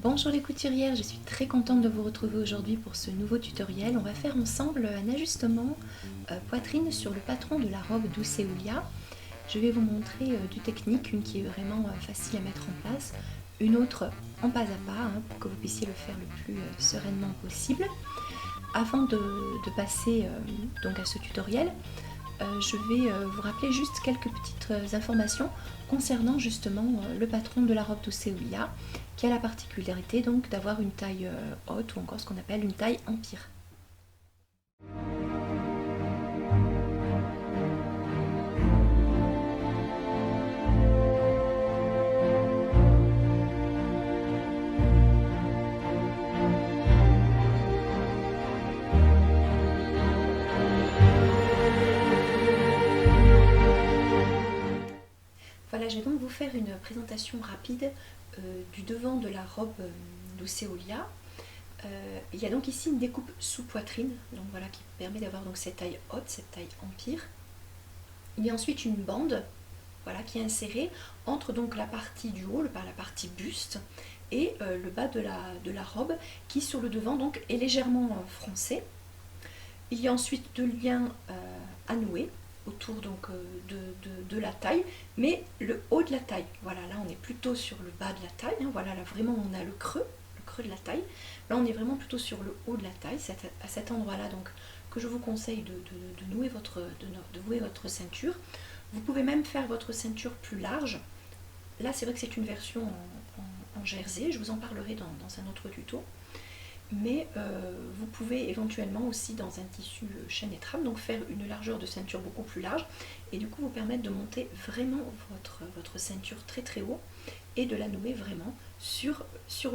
Bonjour les couturières, je suis très contente de vous retrouver aujourd'hui pour ce nouveau tutoriel. On va faire ensemble un ajustement poitrine sur le patron de la robe d'Ousséoulia. Je vais vous montrer deux techniques, une qui est vraiment facile à mettre en place, une autre en pas à pas pour que vous puissiez le faire le plus sereinement possible. Avant de passer donc à ce tutoriel, je vais vous rappeler juste quelques petites informations concernant justement le patron de la robe d'Ousséoulia, qui a la particularité donc d'avoir une taille haute ou encore ce qu'on appelle une taille empire. Voilà, je vais donc vous faire une présentation rapide du devant de la robe d'Ousséoulia. Il y a donc ici une découpe sous poitrine, donc voilà, qui permet d'avoir donc cette taille haute, cette taille empire. Il y a ensuite une bande, voilà, qui est insérée entre donc la partie du haut, la partie buste, et le bas de la robe, qui sur le devant donc est légèrement froncé. Il y a ensuite deux liens à nouer autour donc de la taille, mais le haut de la taille. Voilà, là on est plutôt sur le bas de la taille, hein, voilà, là vraiment on a le creux de la taille. Là on est vraiment plutôt sur le haut de la taille, c'est à cet endroit-là donc que je vous conseille de nouer votre ceinture. Vous pouvez même faire votre ceinture plus large. Là c'est vrai que c'est une version en jersey, je vous en parlerai dans un autre tuto. Mais vous pouvez éventuellement aussi dans un tissu chaîne et trame donc faire une largeur de ceinture beaucoup plus large et du coup vous permettre de monter vraiment votre ceinture très très haut et de la nouer vraiment sur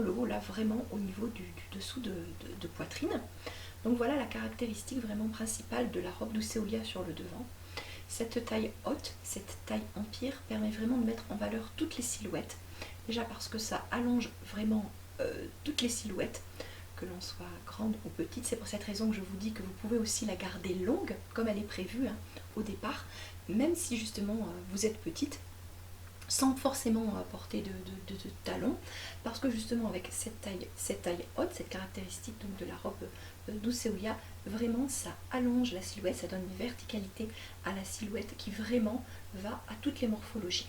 le haut, là vraiment au niveau du dessous de poitrine. Donc voilà la caractéristique vraiment principale de la robe d'Ousséoulia sur le devant. Cette taille haute, cette taille empire permet vraiment de mettre en valeur toutes les silhouettes, déjà parce que ça allonge vraiment toutes les silhouettes, que l'on soit grande ou petite. C'est pour cette raison que je vous dis que vous pouvez aussi la garder longue comme elle est prévue au départ, même si justement vous êtes petite, sans forcément porter de talons, parce que justement avec cette taille haute, cette caractéristique donc de la robe d'Ousséoulia, vraiment ça allonge la silhouette, ça donne une verticalité à la silhouette qui vraiment va à toutes les morphologies.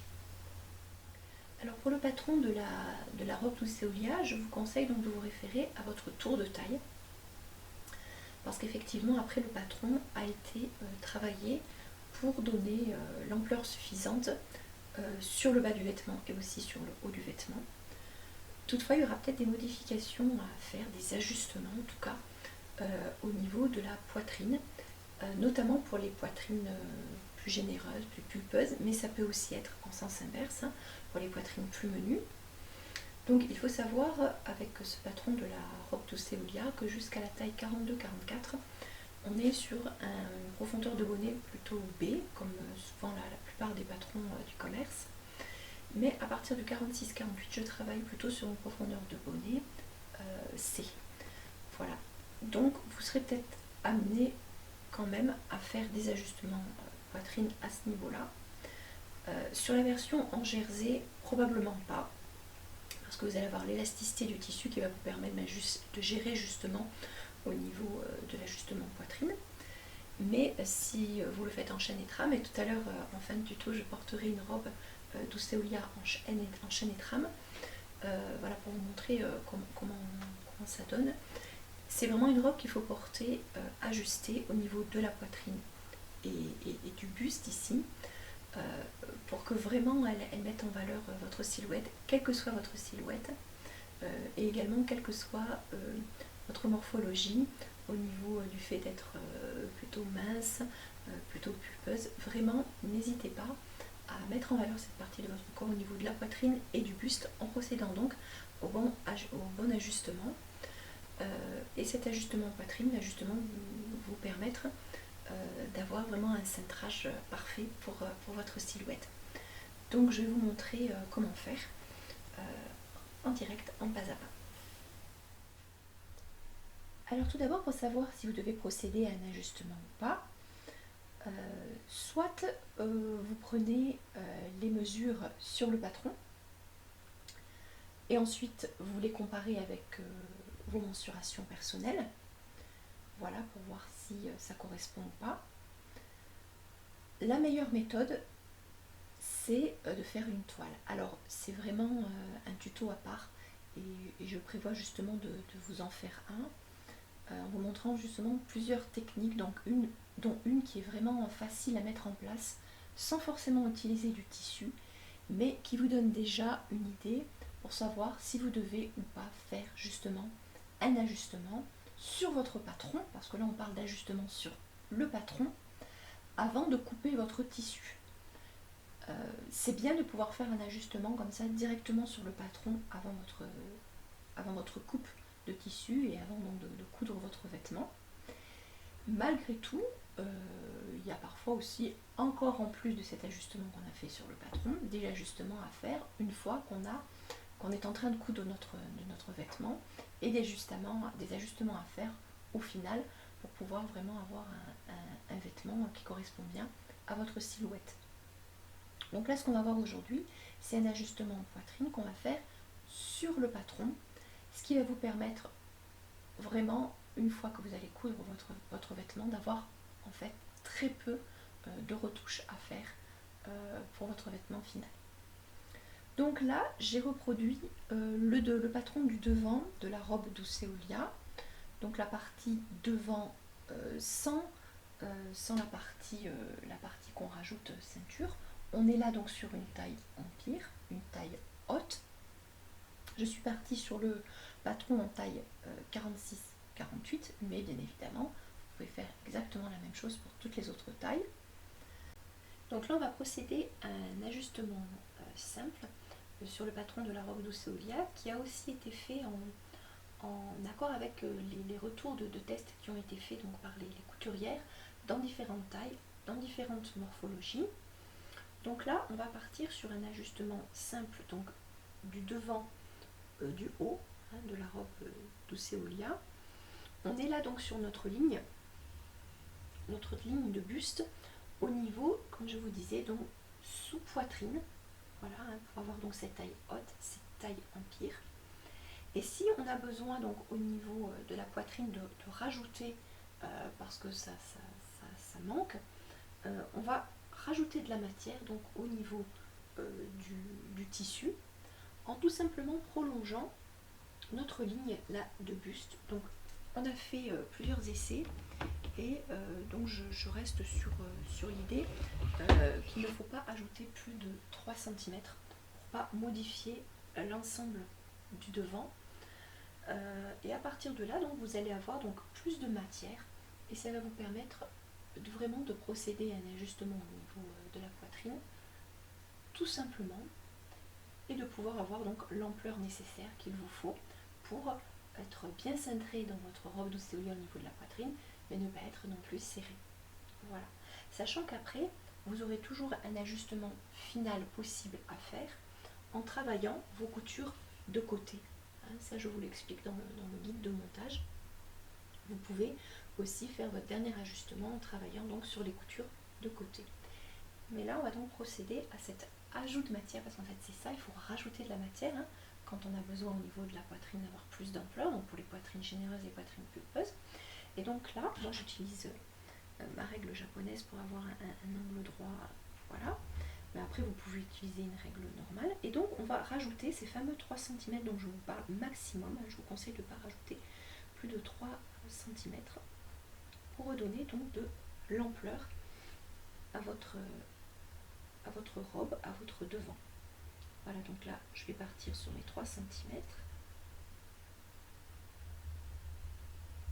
Alors pour le patron de la robe d'Ousséoulia, je vous conseille donc de vous référer à votre tour de taille, parce qu'effectivement après le patron a été travaillé pour donner l'ampleur suffisante sur le bas du vêtement et aussi sur le haut du vêtement. Toutefois il y aura peut-être des modifications à faire, des ajustements en tout cas au niveau de la poitrine, notamment pour les poitrines plus généreuses, plus pulpeuses, mais ça peut aussi être en sens inverse, pour les poitrines plus menues. Donc il faut savoir avec ce patron de la robe d'Ousséoulia que jusqu'à la taille 42-44, on est sur une profondeur de bonnet plutôt B, comme souvent la plupart des patrons du commerce. Mais à partir du 46-48, je travaille plutôt sur une profondeur de bonnet C. Voilà. Donc vous serez peut-être amené quand même à faire des ajustements poitrine à ce niveau-là. Sur la version en jersey, probablement pas, parce que vous allez avoir l'élasticité du tissu qui va vous permettre de gérer justement au niveau de l'ajustement poitrine. Mais si vous le faites en chaîne et trame, et tout à l'heure en fin de tuto je porterai une robe d'Ousséoulia en chaîne et trame, voilà pour vous montrer comment ça donne. C'est vraiment une robe qu'il faut porter ajustée au niveau de la poitrine et du buste ici, pour que vraiment elle mette en valeur votre silhouette, quelle que soit votre silhouette, et également quelle que soit votre morphologie, au niveau du fait d'être plutôt mince, plutôt pulpeuse. Vraiment, n'hésitez pas à mettre en valeur cette partie de votre corps au niveau de la poitrine et du buste, en procédant donc au bon ajustement. Et cet ajustement poitrine va justement vous permettre d'avoir vraiment un cintrage parfait pour votre silhouette. Donc je vais vous montrer comment faire en direct, en pas à pas. Alors tout d'abord, pour savoir si vous devez procéder à un ajustement ou pas, soit vous prenez les mesures sur le patron, Et ensuite, vous les comparez avec vos mensurations personnelles. Voilà, pour voir si ça correspond ou pas. La meilleure méthode, c'est de faire une toile. Alors, c'est vraiment un tuto à part et je prévois justement de vous en faire un en vous montrant justement plusieurs techniques, dont une qui est vraiment facile à mettre en place sans forcément utiliser du tissu, mais qui vous donne déjà une idée pour savoir si vous devez ou pas faire justement un ajustement sur votre patron, parce que là on parle d'ajustement sur le patron, avant de couper votre tissu. C'est bien de pouvoir faire un ajustement comme ça directement sur le patron avant votre coupe de tissu et avant donc de coudre votre vêtement. Malgré tout, il y a parfois aussi, encore en plus de cet ajustement qu'on a fait sur le patron, des ajustements à faire une fois qu'on est en train de coudre notre vêtement, et des ajustements à faire au final pour pouvoir vraiment avoir un vêtement qui correspond bien à votre silhouette. Donc là, ce qu'on va voir aujourd'hui, c'est un ajustement en poitrine qu'on va faire sur le patron, ce qui va vous permettre vraiment, une fois que vous allez coudre votre vêtement, d'avoir en fait très peu de retouches à faire pour votre vêtement final. Donc là, j'ai reproduit le patron du devant de la robe d'Ousséolia, donc la partie devant sans la partie qu'on rajoute ceinture. On est là donc sur une taille empire, une taille haute. Je suis partie sur le patron en taille 46-48, mais bien évidemment, vous pouvez faire exactement la même chose pour toutes les autres tailles. Donc là, on va procéder à un ajustement simple sur le patron de la robe d'Ousséolia, qui a aussi été fait en accord avec les retours de tests qui ont été faits donc, par les couturières dans différentes tailles, dans différentes morphologies. Donc là, on va partir sur un ajustement simple donc du devant, du haut de la robe d'Ousséolia. On est là donc sur notre ligne de buste au niveau, comme je vous disais, donc sous poitrine. Voilà, pour avoir donc cette taille haute, cette taille empire. Et si on a besoin donc au niveau de la poitrine de rajouter, parce que ça manque, on va rajouter de la matière donc au niveau du tissu, en tout simplement prolongeant notre ligne là de buste. Donc on a fait plusieurs essais et donc je reste sur l'idée qu'il ne faut pas ajouter plus de 3 cm pour pas modifier l'ensemble du devant. Et à partir de là, donc, vous allez avoir donc plus de matière et ça va vous permettre vraiment de procéder à un ajustement au niveau de la poitrine, tout simplement, et de pouvoir avoir donc l'ampleur nécessaire qu'il vous faut pour être bien cintré dans votre robe d'Ousséolia au niveau de la poitrine, mais ne pas être non plus serré. Voilà. Sachant qu'après, vous aurez toujours un ajustement final possible à faire en travaillant vos coutures de côté. Ça, je vous l'explique dans le guide de montage. Vous pouvez aussi faire votre dernier ajustement en travaillant donc sur les coutures de côté. Mais là, on va donc procéder à cet ajout de matière, parce qu'en fait, c'est ça, il faut rajouter de la matière quand on a besoin au niveau de la poitrine d'avoir plus d'ampleur, donc pour les poitrines généreuses et poitrines pulpeuses. Et donc là, moi, j'utilise ma règle japonaise pour avoir un angle droit, voilà. Mais après, vous pouvez utiliser une règle normale. Et donc, on va rajouter ces fameux 3 cm dont je vous parle maximum. Je vous conseille de ne pas rajouter plus de 3 cm pour redonner donc de l'ampleur à votre robe, à votre devant. Voilà, donc là, je vais partir sur les 3 cm.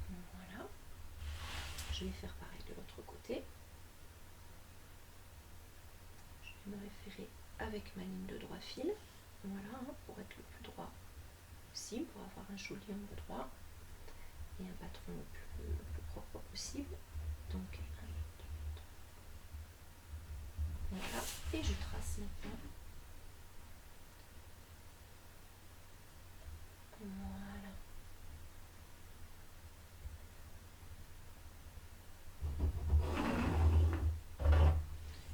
Voilà. Je vais faire pareil de l'autre côté. Je vais me référer avec ma ligne de droit fil, voilà, pour être le plus droit possible, pour avoir un joli angle droit et un patron le plus propre possible. Donc, 1, 2, 3. Voilà, et je trace maintenant. Voilà.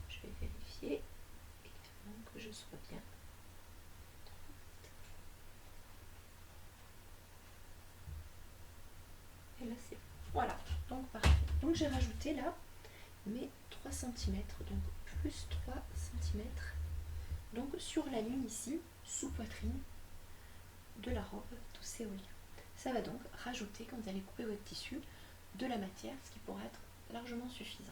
Je vais vérifier évidemment que je sois bien. donc j'ai rajouté là mes 3 cm, donc plus 3 cm, donc sur la ligne ici, sous poitrine de la robe d'Océolia. Ça va donc rajouter, quand vous allez couper votre tissu, de la matière, ce qui pourra être largement suffisant.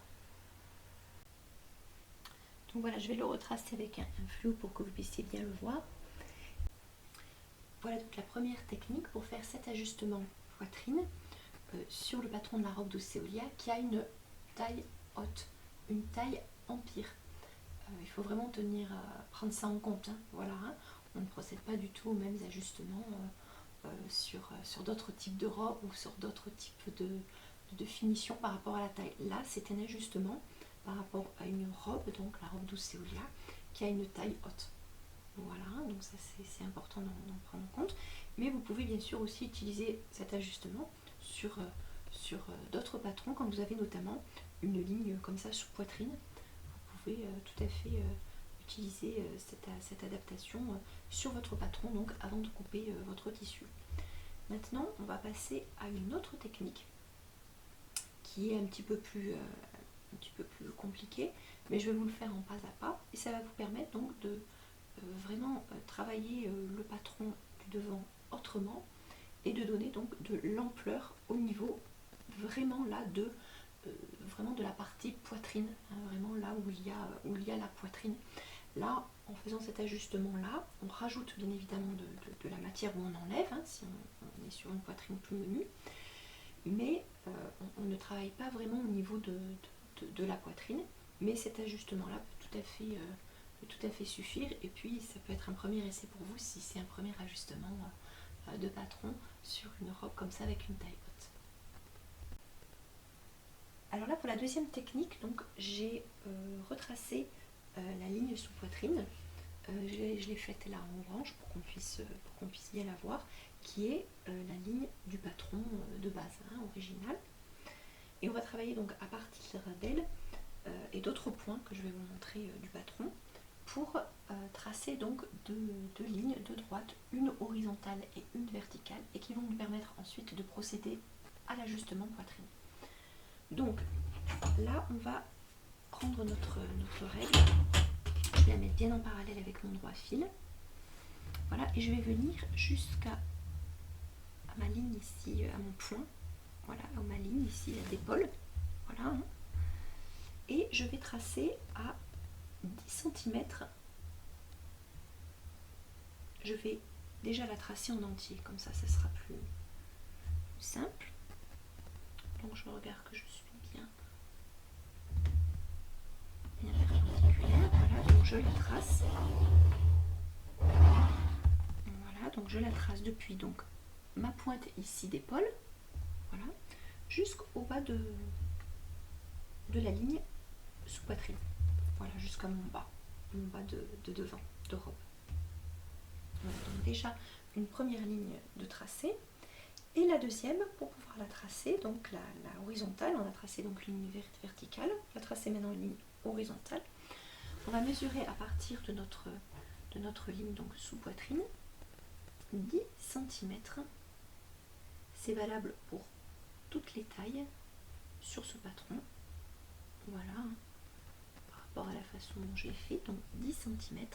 Donc voilà, je vais le retracer avec un flou pour que vous puissiez bien le voir. Voilà donc la première technique pour faire cet ajustement poitrine sur le patron de la robe d'Océolia qui a une taille haute, une taille empire. Il faut vraiment prendre ça en compte. Hein. Voilà, hein. On ne procède pas du tout aux mêmes ajustements sur d'autres types de robes ou sur d'autres types de finition par rapport à la taille. Là, c'est un ajustement par rapport à une robe, donc la robe d'Océolia, qui a une taille haute. Voilà, donc ça c'est important d'en prendre en compte. Mais vous pouvez bien sûr aussi utiliser cet ajustement sur d'autres patrons, quand vous avez notamment une ligne comme ça sous poitrine. Vous pouvez tout à fait utiliser cette adaptation sur votre patron, donc avant de couper votre tissu. Maintenant, on va passer à une autre technique qui est un petit peu plus compliquée, mais je vais vous le faire en pas à pas, et ça va vous permettre donc de vraiment travailler le patron du devant autrement et de donner donc de l'ampleur au niveau vraiment là vraiment de la partie poitrine, hein, vraiment là où il y a la poitrine. Là, en faisant cet ajustement là, on rajoute bien évidemment de la matière où on enlève, hein, si on est sur une poitrine plus menue, mais on ne travaille pas vraiment au niveau de la poitrine, mais cet ajustement là peut tout à fait suffire, et puis ça peut être un premier essai pour vous si c'est un premier ajustement de patron sur une robe comme ça avec une taille haute. Alors là, pour la deuxième technique, donc j'ai retracé la ligne sous poitrine. Je l'ai faite là en orange pour qu'on puisse bien la voir, qui est la ligne du patron de base, hein, original. Et on va travailler donc à partir d'elle et d'autres points que je vais vous montrer du patron pour tracer donc deux lignes de droite, une horizontale et une verticale, et qui vont nous permettre ensuite de procéder à l'ajustement poitrine. Donc là, on va prendre notre règle, je vais la mettre bien en parallèle avec mon droit fil, voilà, et je vais venir jusqu'à ma ligne ici, à mon point, voilà, à ma ligne ici d'épaule, voilà, hein, et je vais tracer à 10 cm. Je vais déjà la tracer en entier, comme ça, ça sera plus simple. Donc je regarde que je suis bien perpendiculaire, voilà, donc je la trace. Voilà, donc je la trace depuis donc ma pointe ici d'épaule, voilà, jusqu'au bas de la ligne sous poitrine, voilà, jusqu'à mon bas de devant de robe. Voilà, donc déjà une première ligne de tracé, et la deuxième, pour pouvoir la tracer, donc la horizontale, on a tracé donc ligne verticale, on va tracer maintenant une ligne horizontale. On va mesurer à partir de notre ligne donc sous poitrine 10 cm. C'est valable pour toutes les tailles sur ce patron, voilà, par rapport à la façon dont j'ai fait, donc 10 cm,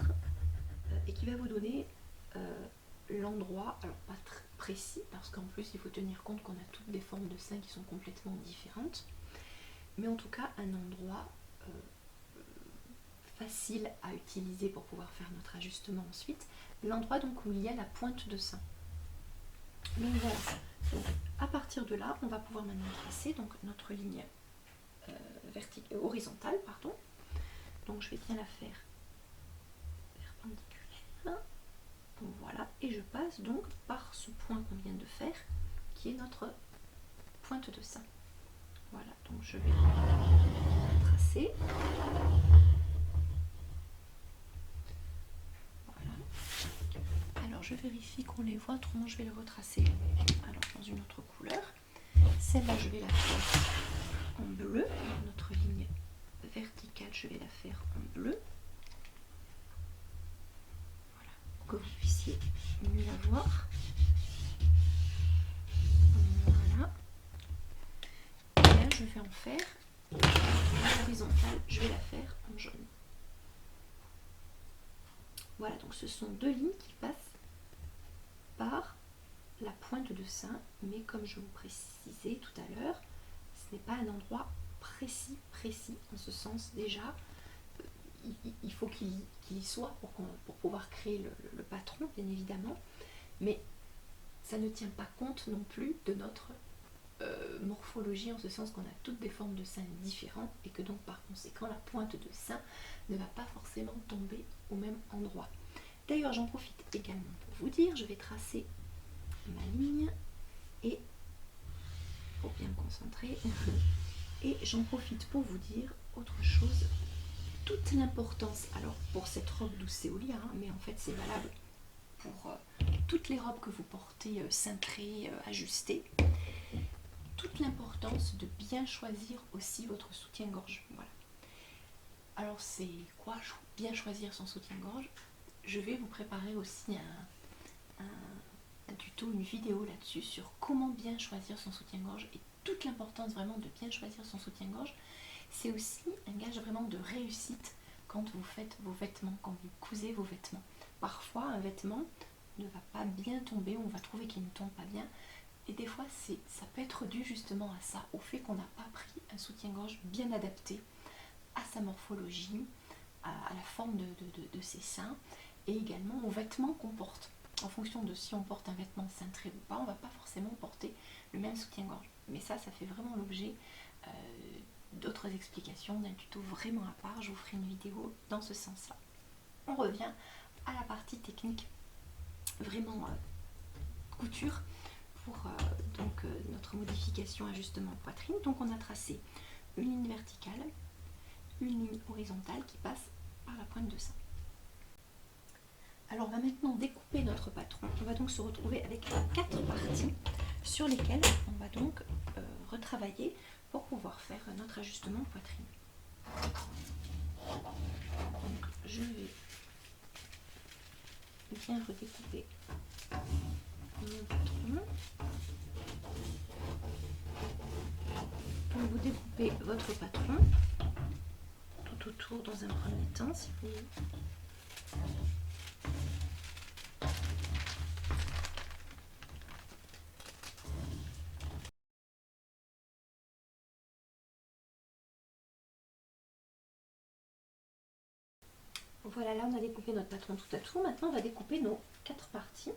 et qui va vous donner l'endroit, alors pas très précis, parce qu'en plus il faut tenir compte qu'on a toutes des formes de seins qui sont complètement différentes, mais en tout cas un endroit facile à utiliser pour pouvoir faire notre ajustement ensuite, l'endroit donc où il y a la pointe de sein. Donc voilà, donc à partir de là, on va pouvoir maintenant tracer donc notre ligne horizontale, pardon. Donc je vais bien la faire perpendiculaire. Voilà, et je passe donc par ce point qu'on vient de faire, qui est notre pointe de sein. Voilà, donc je vais tracer. Voilà. Alors je vérifie qu'on les voit, autrement je vais les retracer alors dans une autre couleur. Celle-là, je vais la faire en bleu. Notre ligne verticale, je vais la faire en bleu. Voilà, pour que vous puissiez mieux la voir. Voilà. Et là, je vais fait en fer. L'horizontale, je vais la faire en jaune. Voilà, donc ce sont deux lignes qui passent par la pointe de sein, mais comme je vous précisais tout à l'heure, ce n'est pas un endroit précis, en ce sens déjà, il faut qu'il y soit pour pouvoir créer le patron, bien évidemment, mais ça ne tient pas compte non plus de notre morphologie, en ce sens qu'on a toutes des formes de sein différentes et que donc par conséquent la pointe de sein ne va pas forcément tomber au même endroit. D'ailleurs, j'en profite également pour vous dire, je vais tracer ma ligne et pour bien me concentrer et j'en profite pour vous dire autre chose, toute l'importance, alors pour cette robe d'Ousséolia, mais en fait c'est valable pour toutes les robes que vous portez cintrées, ajustées, toute l'importance de bien choisir aussi votre soutien-gorge. Voilà. Alors c'est quoi bien choisir son soutien-gorge? Je vais vous préparer aussi un tuto, une vidéo là-dessus sur comment bien choisir son soutien-gorge et toute l'importance vraiment de bien choisir son soutien-gorge. C'est aussi un gage vraiment de réussite quand vous faites vos vêtements, quand vous cousez vos vêtements. Parfois un vêtement ne va pas bien tomber, on va trouver qu'il ne tombe pas bien. Et des fois, ça peut être dû justement à ça, au fait qu'on n'a pas pris un soutien-gorge bien adapté à sa morphologie, à la forme de ses seins, et également aux vêtements qu'on porte. En fonction de si on porte un vêtement cintré ou pas, on ne va pas forcément porter le même soutien-gorge. Mais ça fait vraiment l'objet d'autres explications, d'un tuto vraiment à part. Je vous ferai une vidéo dans ce sens-là. On revient à la partie technique, vraiment couture, pour notre modification ajustement poitrine. Donc on a tracé une ligne verticale, une ligne horizontale qui passe par la pointe de sein. Alors on va maintenant découper notre patron. On va donc se retrouver avec 4 parties sur lesquelles on va donc retravailler pour pouvoir faire notre ajustement poitrine. Donc je vais bien redécouper mon patron. Donc vous découpez votre patron tout autour dans un premier temps, si vous voulez. Voilà, là on a découpé notre patron tout à tout. Maintenant on va découper nos 4 parties.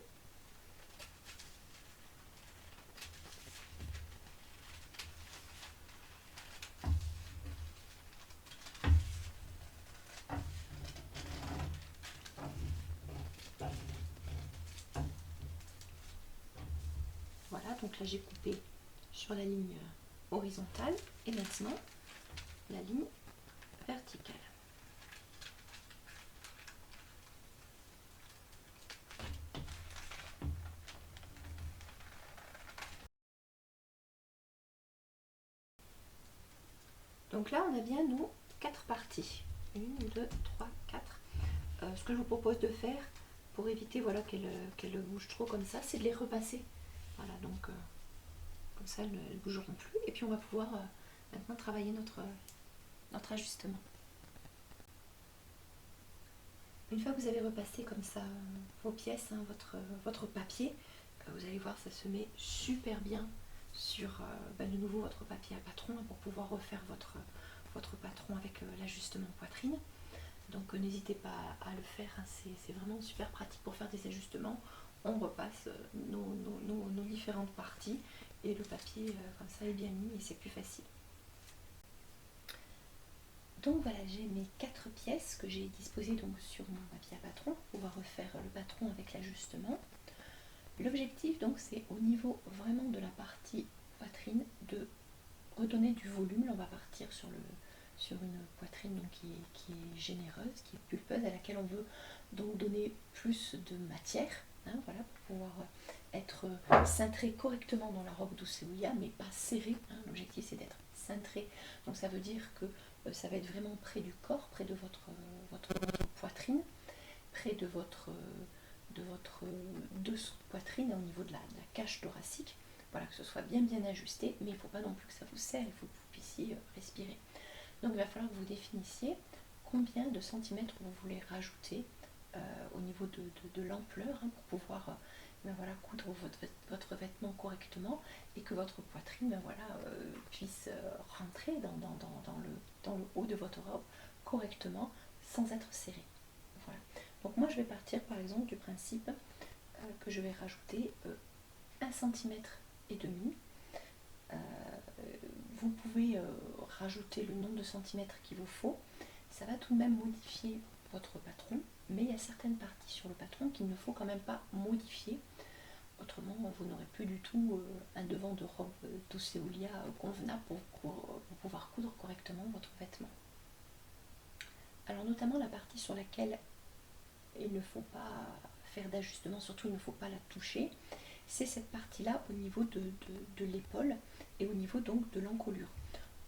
Voilà, donc là j'ai coupé sur la ligne horizontale et maintenant la ligne verticale. Donc là, on a bien nos 4 parties. 1, 2, 3, 4. Ce que je vous propose de faire, pour éviter voilà, qu'elle bouge trop comme ça, c'est de les repasser. Voilà, donc comme ça, elles ne bougeront plus. Et puis on va pouvoir maintenant travailler notre ajustement. Une fois que vous avez repassé comme ça vos pièces, hein, votre papier, vous allez voir, ça se met super bien sur de nouveau votre papier à patron pour pouvoir refaire votre patron avec l'ajustement poitrine. Donc n'hésitez pas à le faire, hein, c'est vraiment super pratique pour faire des ajustements. On repasse nos différentes parties et le papier comme ça est bien mis et c'est plus facile. Donc voilà, j'ai mes 4 pièces que j'ai disposées donc sur mon papier à patron pour pouvoir refaire le patron avec l'ajustement. L'objectif donc c'est au niveau vraiment de la partie poitrine de redonner du volume. Là, on va partir sur une poitrine donc, qui est généreuse, qui est pulpeuse, à laquelle on veut donc donner plus de matière, hein, voilà, pour pouvoir être cintré correctement dans la robe d'Ousséolia, mais pas serré, hein. L'objectif c'est d'être cintré, donc ça veut dire que ça va être vraiment près du corps, près de votre poitrine, près de votre dessous de poitrine, au niveau de la cage thoracique. Voilà, que ce soit bien ajusté, mais il ne faut pas non plus que ça vous serre, il faut puissiez respirer. Donc il va falloir que vous définissiez combien de centimètres vous voulez rajouter au niveau de l'ampleur pour pouvoir voilà, coudre votre vêtement correctement et que votre poitrine voilà, puisse rentrer dans le haut de votre robe correctement sans être serrée. Voilà. Donc moi je vais partir par exemple du principe que je vais rajouter 1 cm et demi. Vous pouvez rajouter le nombre de centimètres qu'il vous faut. Ça va tout de même modifier votre patron, mais il y a certaines parties sur le patron qu'il ne faut quand même pas modifier. Autrement, vous n'aurez plus du tout un devant de robe d'Océolia convenable pour pouvoir coudre correctement votre vêtement. Alors notamment la partie sur laquelle il ne faut pas faire d'ajustement, surtout il ne faut pas la toucher, c'est cette partie-là au niveau de l'épaule et au niveau donc de l'encolure.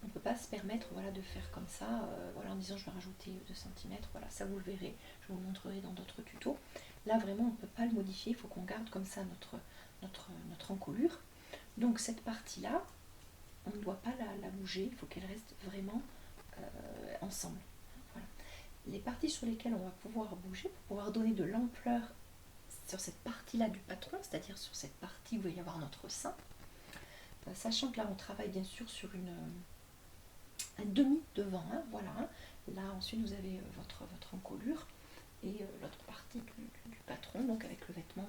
On ne peut pas se permettre voilà, de faire comme ça, voilà, en disant je vais rajouter 2 cm, voilà, ça vous le verrez, je vous le montrerai dans d'autres tutos. Là vraiment on ne peut pas le modifier, il faut qu'on garde comme ça notre encolure. Donc cette partie-là, on ne doit pas la bouger, il faut qu'elle reste vraiment ensemble. Voilà. Les parties sur lesquelles on va pouvoir bouger, pour pouvoir donner de l'ampleur sur cette partie-là du patron, c'est-à-dire sur cette partie où il va y avoir notre sein, sachant que là on travaille bien sûr sur un demi devant, hein, voilà. Hein. Là ensuite vous avez votre encolure et l'autre partie du patron, donc avec le vêtement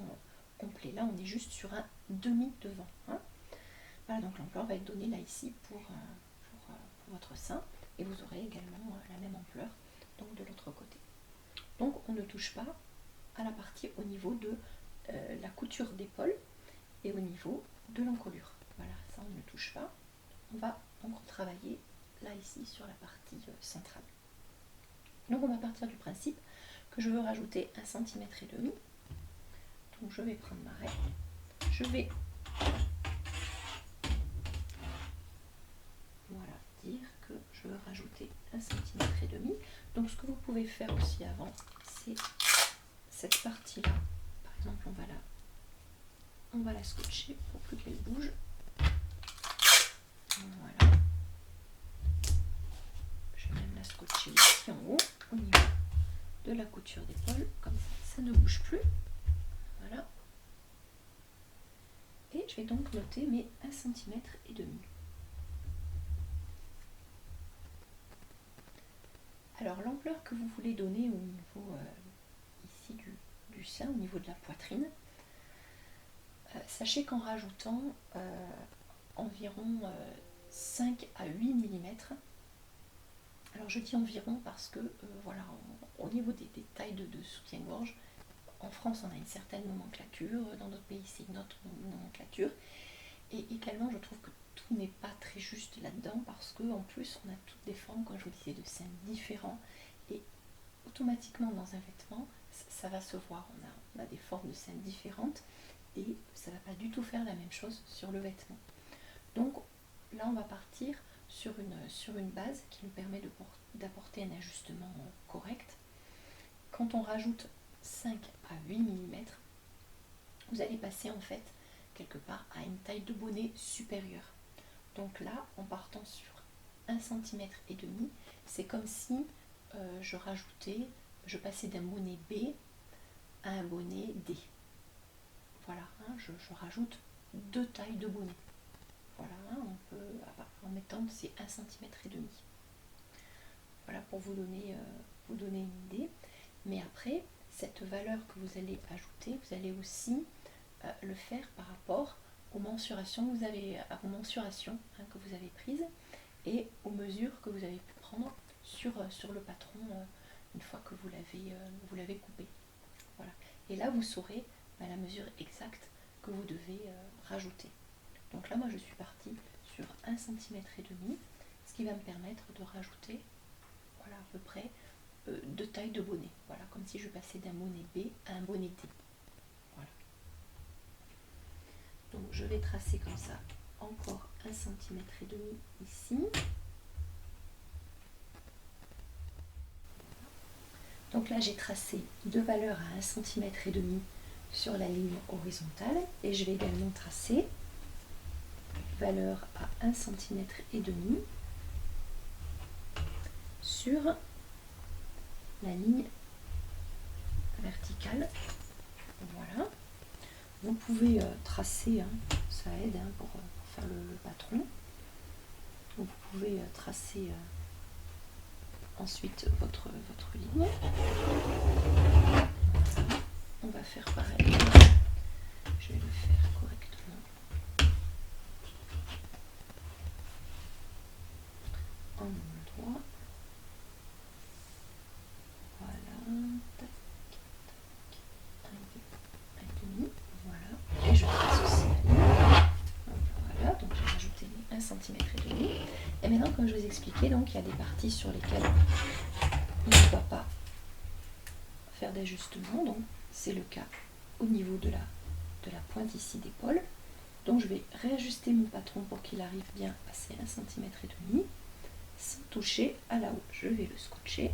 complet. Là on est juste sur un demi devant. Hein. Voilà, donc l'ampleur va être donnée là ici pour votre sein et vous aurez également la même ampleur donc de l'autre côté. Donc on ne touche pas à la partie au niveau de la couture d'épaule et au niveau de l'encolure. Voilà, ça on ne touche pas. On va donc travailler là ici sur la partie centrale. Donc on va partir du principe que je veux rajouter 1 cm et demi. Donc je vais prendre ma règle, je vais voilà, dire que je veux rajouter 1 cm et demi. Donc ce que vous pouvez faire aussi avant, c'est cette partie-là. Par exemple, on va la scotcher pour plus qu'elle bouge. Voilà. Je vais même la scotcher ici en haut, au niveau de la couture d'épaule, comme ça ne bouge plus. Voilà. Et je vais donc noter mes 1 cm et demi. Alors l'ampleur que vous voulez donner au niveau ici du sein, au niveau de la poitrine, sachez qu'en rajoutant environ 5 à 8 mm, alors je dis environ parce que voilà, au niveau des tailles de soutien-gorge, en France on a une certaine nomenclature, dans d'autres pays c'est une autre nomenclature, et également je trouve que tout n'est pas très juste là-dedans parce qu'en plus on a toutes des formes, comme je vous disais, de seins différents et automatiquement dans un vêtement ça va se voir, on a des formes de seins différentes et ça ne va pas du tout faire la même chose sur le vêtement. Donc là on va partir sur une base qui nous permet d'apporter un ajustement correct. Quand on rajoute 5 à 8 mm, vous allez passer en fait quelque part à une taille de bonnet supérieure. Donc là, en partant sur 1 cm et demi, c'est comme si je passais d'un bonnet B à un bonnet D. Voilà, hein, je rajoute 2 tailles de bonnet. Voilà, hein, on peut, en mettant ces 1 cm et demi. Voilà pour vous donner une idée. Mais après, cette valeur que vous allez ajouter, vous allez aussi le faire par rapport aux mensurations que vous avez, que vous avez prises et aux mesures que vous avez pu prendre sur le patron une fois que vous l'avez coupé. Voilà. Et là, vous saurez la mesure exacte que vous devez rajouter. Donc là, moi, je suis partie sur 1 cm et demi, ce qui va me permettre de rajouter voilà, à peu près 2 tailles de bonnet. Voilà, comme si je passais d'un bonnet B à un bonnet D. Voilà. Donc je vais tracer comme ça encore 1 cm et demi ici. Donc là j'ai tracé 2 valeurs à 1 cm et demi sur la ligne horizontale et je vais également tracer valeur à 1 cm et demi sur la ligne verticale. Voilà. Vous pouvez tracer, hein, ça aide hein, pour faire le patron. Donc vous pouvez tracer ensuite votre ligne. Voilà. On va faire pareil. Je vais le faire correctement. En angle droit. Voilà. Tac, tac. Un demi. Voilà. Et je trace aussi la ligne. Voilà. Donc j'ai rajouté 1,5 cm. Et maintenant, comme je vous expliquais, donc il y a des parties sur lesquelles il ne doit pas faire d'ajustement. Donc c'est le cas au niveau de la pointe ici d'épaule. Donc je vais réajuster mon patron pour qu'il arrive bien à passer 1,5 cm sans toucher à la haut. Je vais le scotcher.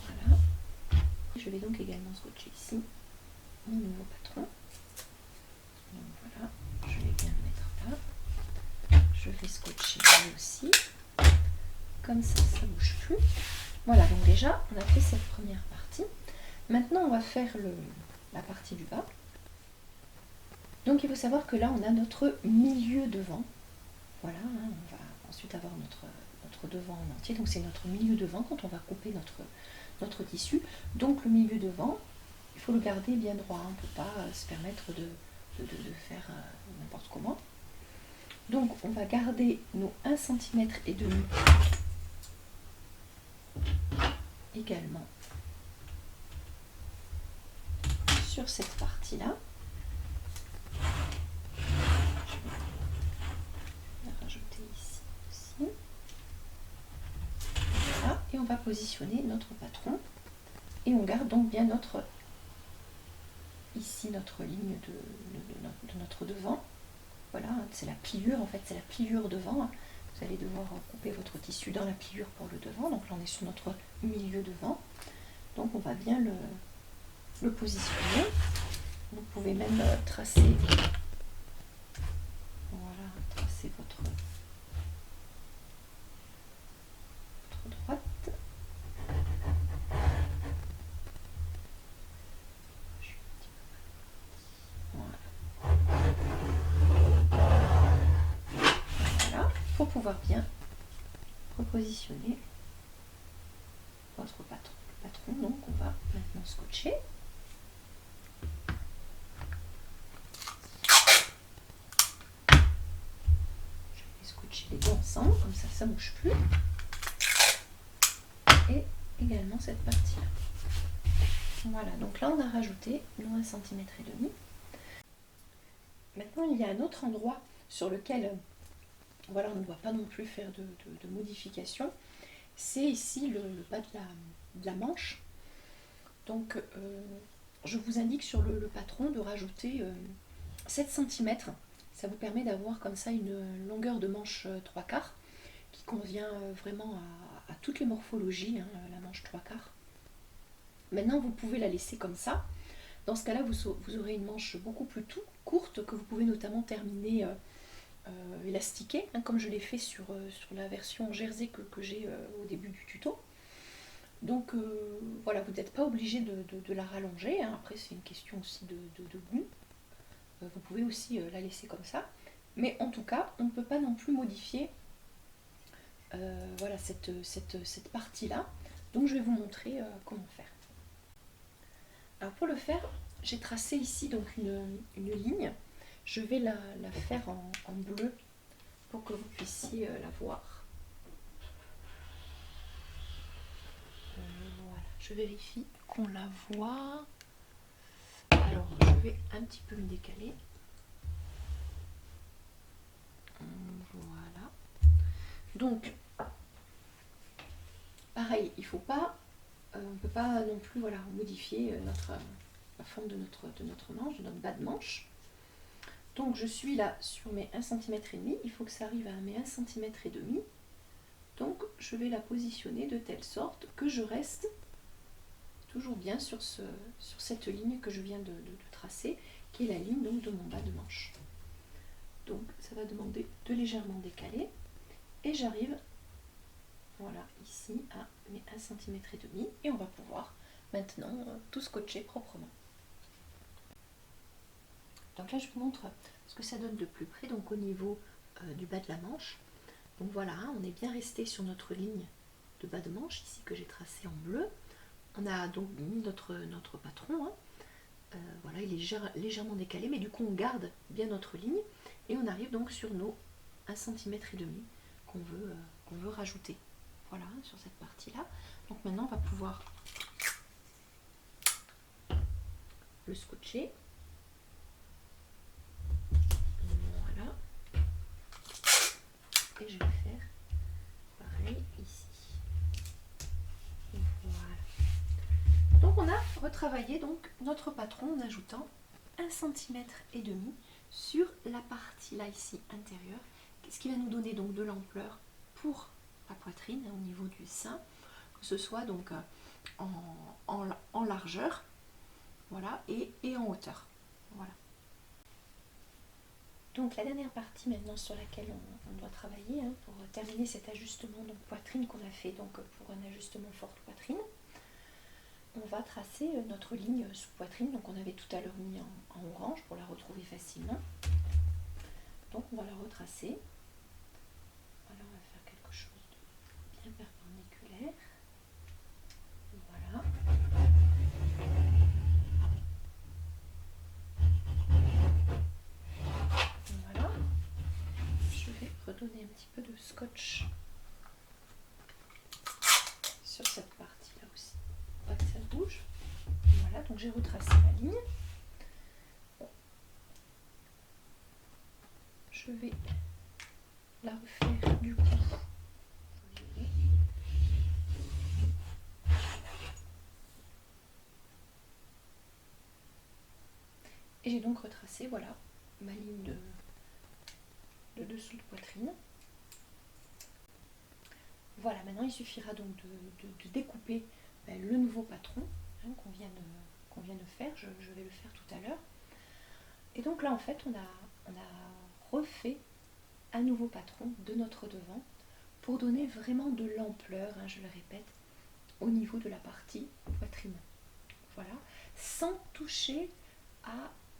Voilà. Je vais donc également scotcher ici mon nouveau patron. Donc voilà, je vais bien le mettre là. Je vais scotcher lui aussi. Comme ça, ça ne bouge plus. Voilà, donc déjà, on a fait cette première partie. Maintenant, on va faire la partie du bas. Donc il faut savoir que là, on a notre milieu devant. Voilà, hein, on va ensuite avoir notre devant en entier. Donc c'est notre milieu devant quand on va couper notre tissu. Donc le milieu devant, il faut le garder bien droit. On ne peut pas se permettre de faire n'importe comment. Donc on va garder nos 1,5 cm également sur cette partie-là. Je vais rajouter ici aussi. Voilà, et on va positionner notre patron. Et on garde donc bien ici notre ligne de notre devant. Voilà, c'est la pliure, en fait, c'est la pliure devant. Vous allez devoir couper votre tissu dans la pliure pour le devant. Donc là, on est sur notre milieu devant. Donc on va bien le positionner. Vous pouvez même tracer, voilà, tracer votre droite. Voilà, pour pouvoir bien repositionner votre patron. Donc on va maintenant scotcher. Je vais scotcher les deux ensemble, comme ça ne bouge plus. Et également cette partie-là. Voilà, donc là on a rajouté nos 1,5 cm. Maintenant il y a un autre endroit sur lequel voilà, on ne doit pas non plus faire de modification. C'est ici le bas de la manche. Donc je vous indique sur le patron de rajouter 7 cm. Ça vous permet d'avoir comme ça une longueur de manche 3/4 qui convient vraiment à toutes les morphologies, hein, la manche 3/4. Maintenant vous pouvez la laisser comme ça. Dans ce cas-là vous aurez une manche beaucoup plus courte que vous pouvez notamment terminer élastiquée, hein, comme je l'ai fait sur la version jersey que j'ai au début du tuto. Donc voilà, vous n'êtes pas obligé de la rallonger, hein. Après c'est une question aussi de goût. Vous pouvez aussi la laisser comme ça. Mais en tout cas, on ne peut pas non plus modifier voilà, cette partie-là. Donc je vais vous montrer comment faire. Alors pour le faire, j'ai tracé ici donc une ligne. Je vais la faire en bleu pour que vous puissiez la voir. Voilà, je vérifie qu'on la voit. Alors je vais un petit peu me décaler. Voilà. Donc, pareil, il faut pas, on ne peut pas non plus voilà, modifier la forme de notre manche, de notre bas de manche. Donc je suis là sur mes 1,5 cm, il faut que ça arrive à mes 1,5 cm. Donc je vais la positionner de telle sorte que je reste toujours bien sur cette ligne que je viens de tracer, qui est la ligne donc, de mon bas de manche. Donc ça va demander de légèrement décaler, et j'arrive voilà, ici à mes 1,5 cm, et on va pouvoir maintenant tout scotcher proprement. Donc là je vous montre ce que ça donne de plus près, donc au niveau du bas de la manche. Donc voilà, hein, on est bien resté sur notre ligne de bas de manche ici que j'ai tracé en bleu. On a donc mis notre patron, hein. Voilà, il est légèrement décalé, mais du coup on garde bien notre ligne et on arrive donc sur nos 1,5 cm qu'on veut rajouter. Voilà, sur cette partie là. Donc maintenant on va pouvoir le scotcher. Voilà. Et je vais faire pareil ici. Voilà. Donc on a retravaillé donc notre patron en ajoutant 1,5 cm sur la partie là ici intérieure, ce qui va nous donner donc de l'ampleur pour la poitrine au niveau du sein, que ce soit donc en largeur, voilà, et en hauteur. Voilà. Donc la dernière partie maintenant sur laquelle on doit travailler, hein, pour terminer cet ajustement donc poitrine qu'on a fait donc pour un ajustement forte poitrine, on va tracer notre ligne sous poitrine, donc on avait tout à l'heure mis en orange pour la retrouver facilement. Donc on va la retracer. Voilà, on va faire quelque chose de bien perpendiculaire. Voilà. Voilà. Je vais redonner un petit peu de scotch sur cette partie-là aussi, pas que ça bouge. Voilà, donc j'ai retracé ma ligne. Je vais la refaire du coup. Et j'ai donc retracé, voilà, ma ligne de dessous de poitrine. Voilà, maintenant il suffira donc de découper le nouveau patron, hein, qu'on vient de faire. Je vais le faire tout à l'heure. Et donc là en fait on a refait un nouveau patron de notre devant pour donner vraiment de l'ampleur, hein, je le répète, au niveau de la partie poitrine. Voilà, sans toucher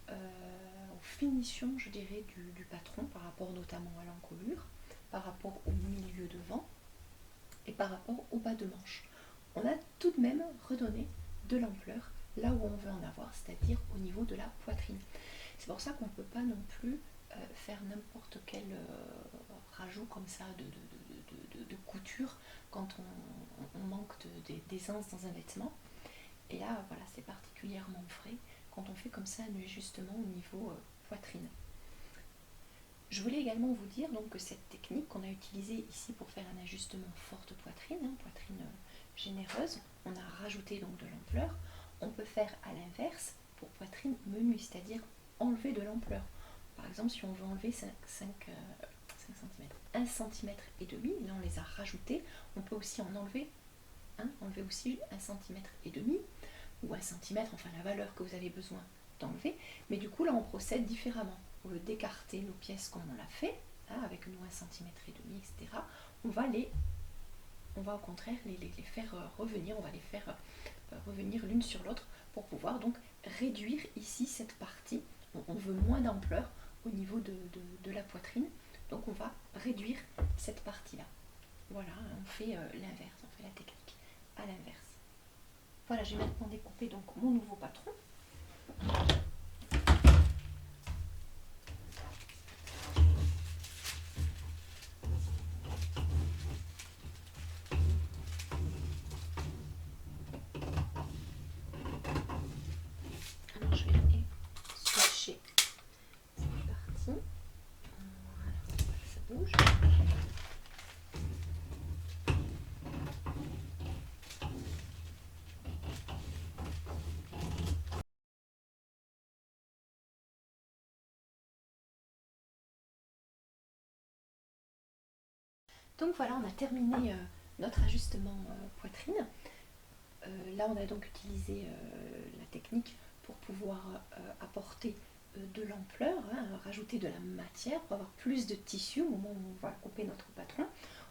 aux finitions, je dirais, du patron par rapport notamment à l'encolure, par rapport au milieu devant et par rapport au bas de manche. On a tout de même redonné de l'ampleur là où on veut en avoir, c'est-à-dire au niveau de la poitrine. C'est pour ça qu'on ne peut pas non plus faire n'importe quel rajout comme ça de couture quand on manque d'aisance dans un vêtement. Et là, voilà, c'est particulièrement vrai quand on fait comme ça un ajustement au niveau poitrine. Je voulais également vous dire donc, que cette technique qu'on a utilisée ici pour faire un ajustement forte poitrine, hein, poitrine généreuse, on a rajouté donc de l'ampleur. On peut faire à l'inverse pour poitrine menue, c'est-à-dire enlever de l'ampleur. Par exemple, si on veut enlever 5 cm, 1 cm et demi, là on les a rajoutés, on peut aussi en enlever, enlever aussi 1 cm et demi, ou 1 cm, enfin la valeur que vous avez besoin d'enlever, mais du coup là on procède différemment. Au lieu d'écarter nos pièces comme on l'a fait, hein, avec nos 1 cm et demi, etc., on va au contraire les faire revenir, on va les faire revenir l'une sur l'autre pour pouvoir donc réduire ici cette partie. On veut moins d'ampleur au niveau de la poitrine, donc on va réduire cette partie-là. Voilà, on fait l'inverse, on fait la technique à l'inverse. Voilà, j'ai maintenant découpé donc mon nouveau patron. Alors je vais aller swatcher cette partie. Voilà, ça bouge. Donc voilà, on a terminé notre ajustement poitrine. Là, on a donc utilisé la technique pour pouvoir apporter de l'ampleur, hein, rajouter de la matière pour avoir plus de tissu au moment où on va couper notre patron.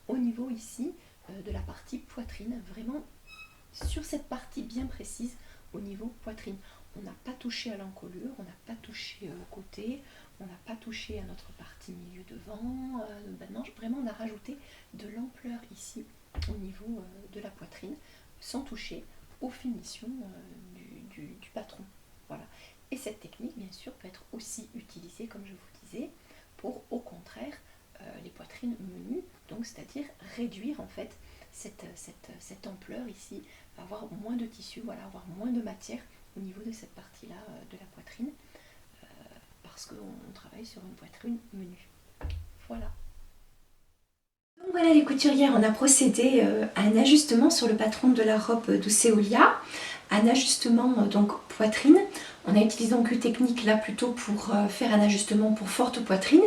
Au niveau ici de la partie poitrine, vraiment sur cette partie bien précise au niveau poitrine. On n'a pas touché à l'encolure, on n'a pas touché au côté, on n'a pas touché à notre partie milieu devant, notre bas de manche. Vraiment, on a rajouté de l'ampleur ici au niveau de la poitrine, sans toucher aux finitions du patron. Voilà. Et cette technique, bien sûr, peut être aussi utilisée, comme je vous disais, pour, au contraire, les poitrines menues, donc c'est-à-dire réduire en fait cette ampleur ici, avoir moins de tissu, voilà, avoir moins de matière au niveau de cette partie-là de la poitrine, parce qu'on travaille sur une poitrine menue. Voilà. Donc voilà les couturières, on a procédé à un ajustement sur le patron de la robe d'Ousséolia, un ajustement donc poitrine. On a utilisé donc une technique là plutôt pour faire un ajustement pour forte poitrine,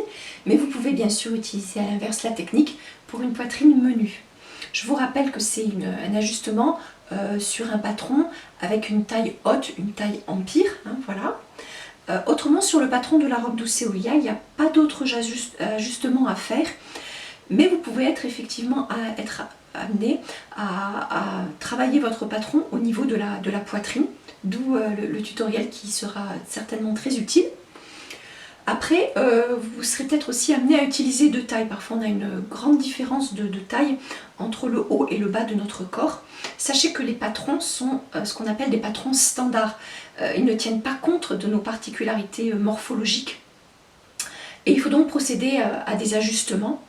mais vous pouvez bien sûr utiliser à l'inverse la technique pour une poitrine menue. Je vous rappelle que c'est un ajustement sur un patron avec une taille haute, une taille empire, hein, voilà. Autrement, sur le patron de la robe d'Ousséolia, il n'y a pas d'autres ajustements à faire, mais vous pouvez être effectivement amené à travailler votre patron au niveau de la poitrine, d'où le tutoriel qui sera certainement très utile. Après, vous serez peut-être aussi amené à utiliser deux tailles. Parfois, on a une grande différence de taille entre le haut et le bas de notre corps. Sachez que les patrons sont ce qu'on appelle des patrons standards. Ils ne tiennent pas compte de nos particularités morphologiques. Et il faut donc procéder à des ajustements.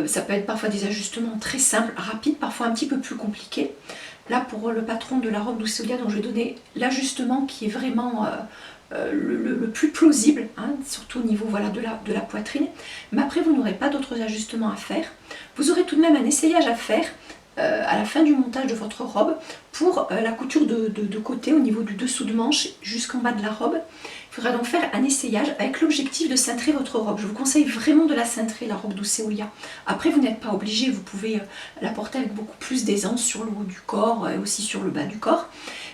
Ça peut être parfois des ajustements très simples, rapides, parfois un petit peu plus compliqués. Là, pour le patron de la robe d'Ousséolia, dont je vais donner l'ajustement qui est vraiment le plus plausible, hein, surtout au niveau voilà, de la poitrine. Mais après, vous n'aurez pas d'autres ajustements à faire. Vous aurez tout de même un essayage à faire à la fin du montage de votre robe pour la couture de côté au niveau du dessous de manche jusqu'en bas de la robe. Il faudra donc faire un essayage avec l'objectif de cintrer votre robe. Je vous conseille vraiment de la cintrer, la robe d'Ousséolia. Après, vous n'êtes pas obligé, vous pouvez la porter avec beaucoup plus d'aisance sur le haut du corps et aussi sur le bas du corps.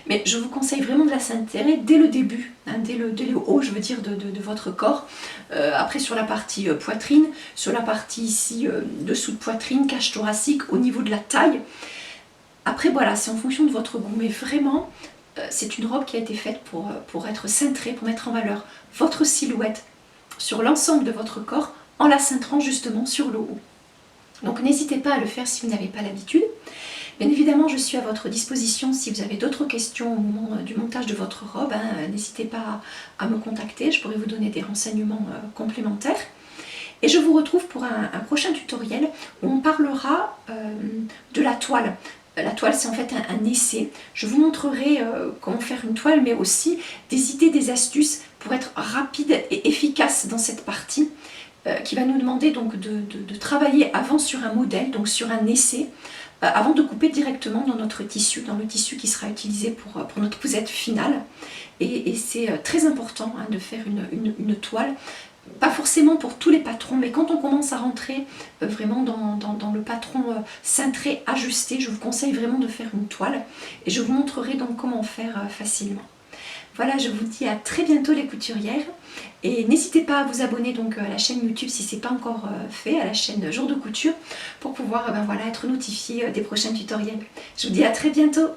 Mais je vous conseille vraiment de la cintrer dès le début, hein, dès le haut, je veux dire, de votre corps. Après, sur la partie poitrine, sur la partie ici dessous de poitrine, cage thoracique, au niveau de la taille. Après, voilà, c'est en fonction de votre goût. Mais vraiment, c'est une robe qui a été faite pour être cintrée, pour mettre en valeur votre silhouette sur l'ensemble de votre corps en la cintrant justement sur le haut. Donc n'hésitez pas à le faire si vous n'avez pas l'habitude. Bien évidemment, je suis à votre disposition si vous avez d'autres questions au moment du montage de votre robe. Hein, n'hésitez pas à me contacter, je pourrai vous donner des renseignements complémentaires. Et je vous retrouve pour un prochain tutoriel où on parlera de la toile. La toile, c'est en fait un essai. Je vous montrerai comment faire une toile, mais aussi des idées, des astuces pour être rapide et efficace dans cette partie qui va nous demander donc de travailler avant sur un modèle, donc sur un essai, avant de couper directement dans notre tissu, dans le tissu qui sera utilisé pour notre posette finale. Et c'est très important hein, de faire une toile. Pas forcément pour tous les patrons, mais quand on commence à rentrer vraiment dans le patron cintré, ajusté, je vous conseille vraiment de faire une toile. Et je vous montrerai donc comment faire facilement. Voilà, je vous dis à très bientôt les couturières. Et n'hésitez pas à vous abonner donc à la chaîne YouTube si ce n'est pas encore fait, à la chaîne Jour de Couture, pour pouvoir voilà, être notifié des prochains tutoriels. Je vous dis à très bientôt.